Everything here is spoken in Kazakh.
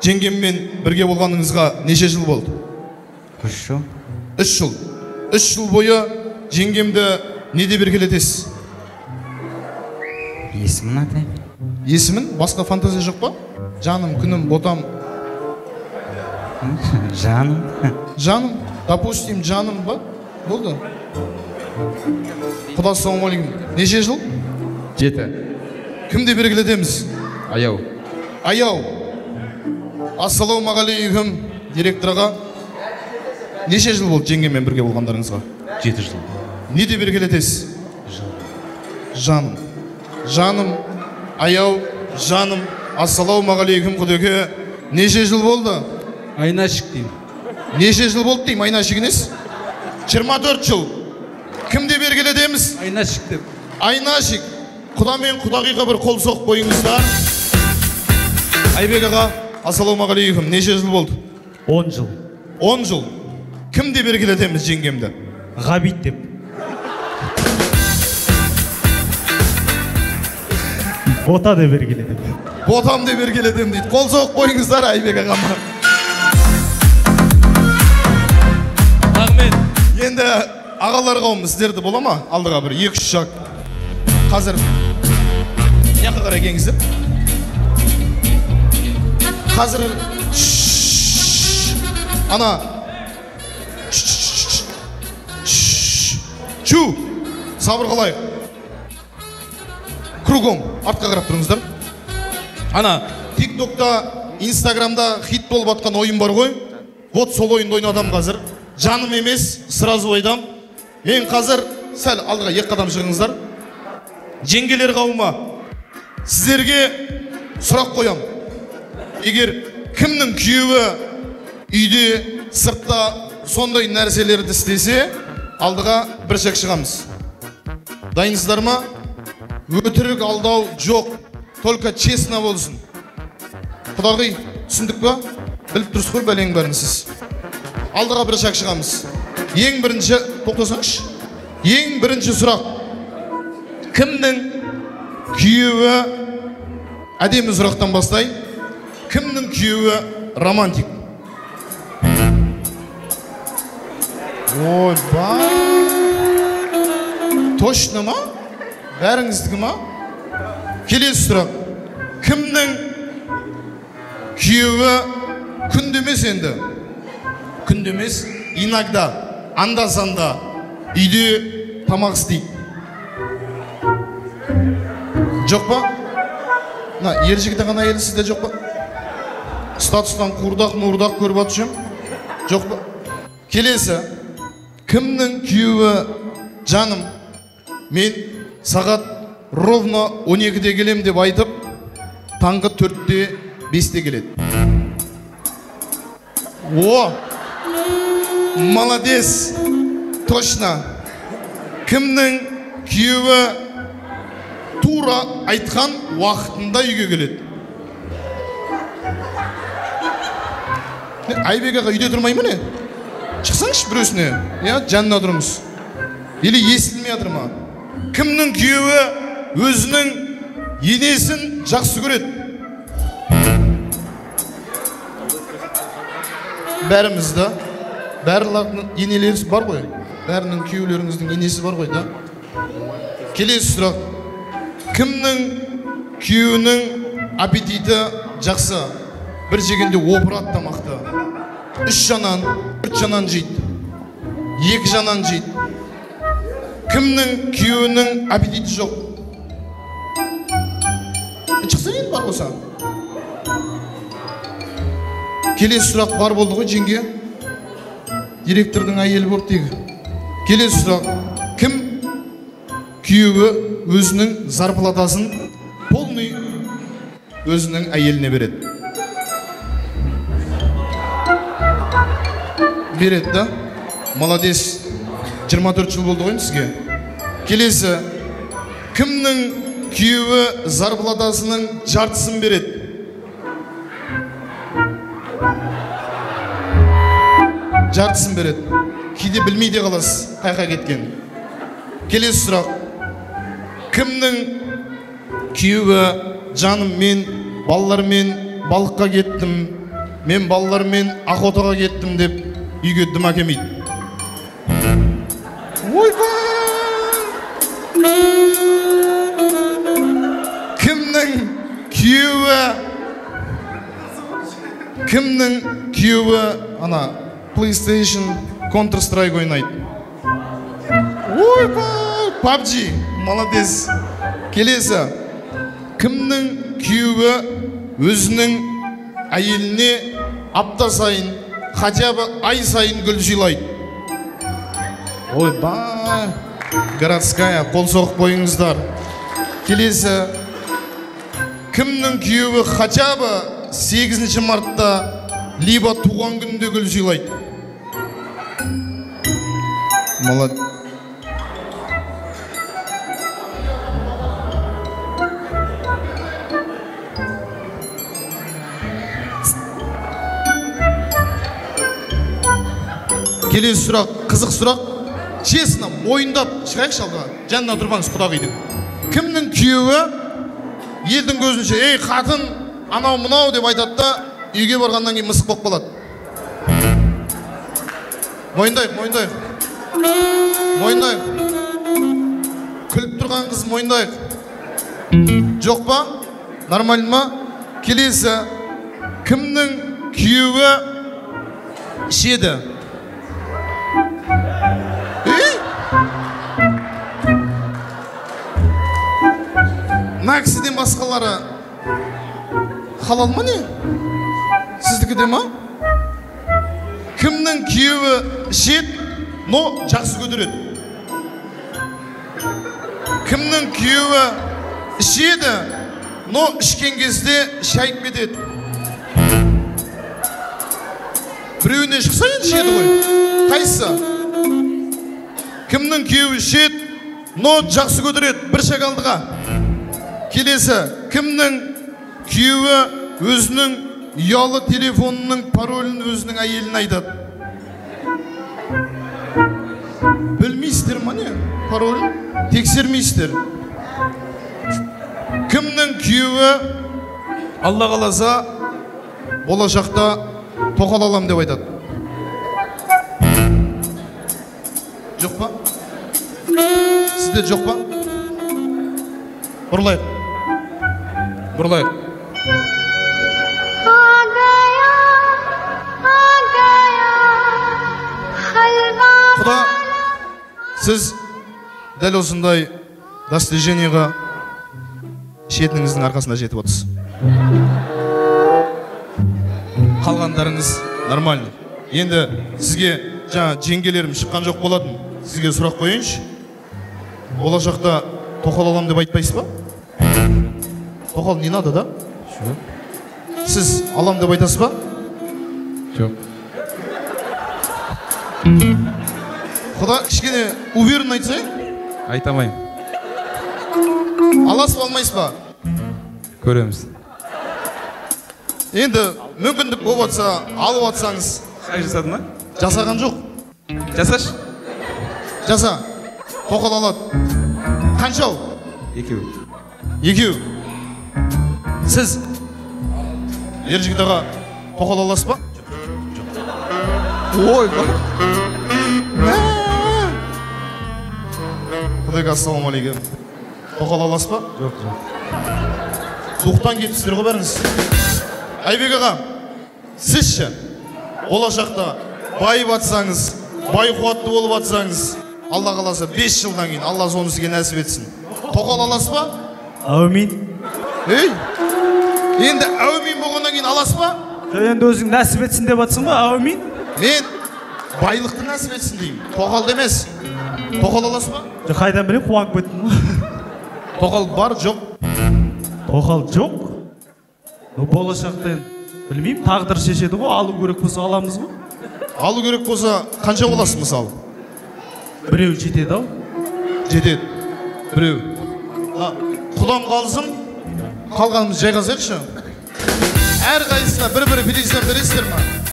жеңгеммен бірге болғаныңызға неше жыл болды? 3 жыл. 3 жыл. 3 жыл бойы жеңгемді неде еркелетесіз? Есімін атаймын. Есімін? Басқа фантазия жоқ па? Жаным, күнім, ботам. Жаным. Жаным, допустим, жаным ба? Болды. Құда ассалаумағалейкум. Неше жыл? 7. Кімде еркелетеміз? Аяу. Аяу. Ассалаумағалейкум директорға. Неше жыл болды жеңгеммен бірге болғандарыңызға? 7 жыл. Не деп еркелетесіз? Жаным. Жаным, аяу, жаным, ассалаумағалейкум құдеке. Неше жыл болды? Айнашық деймін. Неше жыл болды деймін, айнашық емес? 24 жыл. Кім деп еркелетеміз? Айнашық деп. Айнашық. Құда мен құдағиға бір қол соқ қойыңыздар. Айбек аға, ассалаумағалейкум. Неше жыл болды? 10 жыл. 10 жыл. Кім деп еркелетеміз жеңгемді? Ғабит деп. Бота деп еркелетем. Ботам деп еркелетем дейді. Қол соқ қойыңыздар Айбек ағама. Рахмет. Енді ағалар қауым сіздерді бола ма? Алдыға бір 2-3 шақ. Қазір яққа қарай келіңіздер. Қазір ана чу сабыр қылайық. Кругом артқа қарап тұрыңыздар. Ана тиктокта, инстаграмда хит болып атқан ойын бар ғой. Вот сол ойынды ойнадым қазір. Жаным емес, сразу ойдам. Мен қазір сәл алдыға 2 қадам шығыңыздар. Жеңгелер қауыма, сіздерге сұрақ қоям. Егер кімнің күйеуі үйде, сыртта сондай нәрселерді істесе, алдыға бір шек шығамыз. Дайынсыздар ма? Өтірік алдау жоқ, только честно болсын. Құдағи, түсіндік ба? Біліп тұрсыз ғой бәлең бәрін сіз. Алдыға бір шек шығамыз. Ең бірінші, тоқтасаңшы. Ең бірінші сұрақ. Кімнің күйеуі, әдемі сұрақтан бастай, кімнің күйеуі романтик? Ой, ба. Точно ма? Бәріңіздікі ма? Келесі сұрақ. Кімнің күйеуі күндемес енді? Күндемес, иногда, анда-санда үйде тамақ істейді. Жоқ па? Ер жігіті ғана елі сізде жоқ па? Статустан қуырдақ-мұрдақ көріп атышым? Жоқ па? Келесі. Кімнің күйеуі жаным? Мен сағат ровно 12-де келем деп айтып, таңғы 4-де 5-де келеді. О! Молодец! Точно! Кімнің күйеуі тура айтқан уақытында үйге келеді? Айбек аға үйде тұрмай ма не? Шықсаңшы біреусіне, жанына тұрмыз. Или естілмей атыр ма? Кімнің күйеуі өзінің енесін жақсы көреді? Бәрімізді, бәрлердің енелері бар ғой, бәрінің күйеулеріңіздің енесі бар ғой да. Келесі сұрақ. Кімнің күйеуінің аппетиті жақсы? Бір жегенде опырат тамақты. 3 жанан, 4 жанан жейді. 2 жанан жейді. Кімнің күйеуінің аппетиті жоқ? Шықса енді бар болса. Келесі сұрақ бар болды ғой жеңге. Директордың әйелі болып дейгі. Келесі сұрақ. Кім күйеуі өзінің зарплатасын полный өзінің әйеліне береді? Береді да? Молодец. 24 жыл болды ғой сізге. Келесі. Кімнің күйеуі зарплатасының жартысын береді? Жартысын береді. Кейде білмейде қаласыз, қайқа кеткен. Келесі сұрақ. Кімнің күйеуі жаным мен балалармен балыққа кеттім, мен балалармен охотаға кеттім деп үйге дым әкелмейді. Кімнің күйеуі ана PlayStation Counter Strike ойнайды. Ойбай, PUBG, молодец. Келесі, кімнің күйеуі өзінің әйеліне апта сайын, хотя бы ай сайын гүл жайлайды. Ойбай, городская, қол соғып қойыңыздар. Келесі, кімнің күйеуі хотя бы 8 мартта либо туған күнде гүл жайлайды. Молодец. Келесі сұрақ, қызық сұрақ. Честно, мойындап шығайықшы алға. Жанына тұрбаңыз құдағиды. Кімнің күйеуі елдің көзінше, ей қатын, анау мұнау деп айтады да, үйге барғаннан кейін мысық болып қалады. Мойындайық. Күліп тұрған қыз мойындайық. Жоқ па? Нормально ма? Келесі, кімнің күйеуі ішеді? Мына басқалары халал ма не? Сіздікі де ма? Кімнің күйеуі ішеді, но жақсы көтереді? Кімнің күйеуі ішеді, но ішкен кезде шайып кетеді? Біреуіне шықса енді ішеді ғой. Қайсысы? Кімнің күйеуі ішеді, но жақсы көтереді? Бір шаг алдыға. Келесі, кімнің күйеуі өзінің ұялы телефонының паролін өзінің әйеліне айтады? Білмейсіздер ма не? Паролін тексермейсіздер. Кімнің күйеуі Алла қаласа болашақта тоқал алам деп айтады? Жоқ па? Сізде жоқ па? Бұрылайық. Құда, сіз дәл осындай достижениеға шетініңіздің арқасында жетіп отырсыз. Қалғандарыңыз нормально. Енді сізге жаңа жеңгелерім шыққан жоқ болатын. Сізге сұрақ қойыншы. Болашақта тоқал алам деп айтпайсыз ба? Тоқал не надо, да? Сіз алам деп айтасыз ба? Жоқ. Құда, кішкене уверен айтсайын? Айтамайым. Аласыз ба, алмайсыз ба? Көреміз. Енді мүмкіндік болып атса, алып атсаңыз. Қай жасады ма? Жасаған жоқ. Жасаш? Жаса. Тоқал алады. Қанша ол? Екеу. Сіз ер жігіт аға тоқал аласыз ба? Ой ба. Құдайға ассалаумалейкум. Тоқал аласыз ба? Жоқ. Суықтан кетіпсіздер ғой бәріңіз. Айбек аға, сізші болашақта байып атсаңыз, бай қуатты болып атсаңыз, Алла қаласа 5 жылдан кейін Алла соны сізге нәсіп етсін. Тоқал аласыз ба? Әумин. Ей, енді әумин болғаннан кейін аласыз ба? Енді өзің нәсіп етсін деп атсың ба, әумин? Мен байлықты нәсіп етсін деймін. Тоқал демес. Тоқал аласыз ба? Қайдан білем, қуанып кеттім. Тоқал бар, жоқ. Тоқал жоқ. Болашақта білмеймін, тағдыр шешеді ғой, алу керек болса аламыз ғой. Алу керек болса қанша боласыз мысалы? Біреу жетеді ау. Жетеді. Біреу. Құдам қалсын, қалғанымыз жайғасайықшы. Әр қайсысына бір-бір билесіздер ма?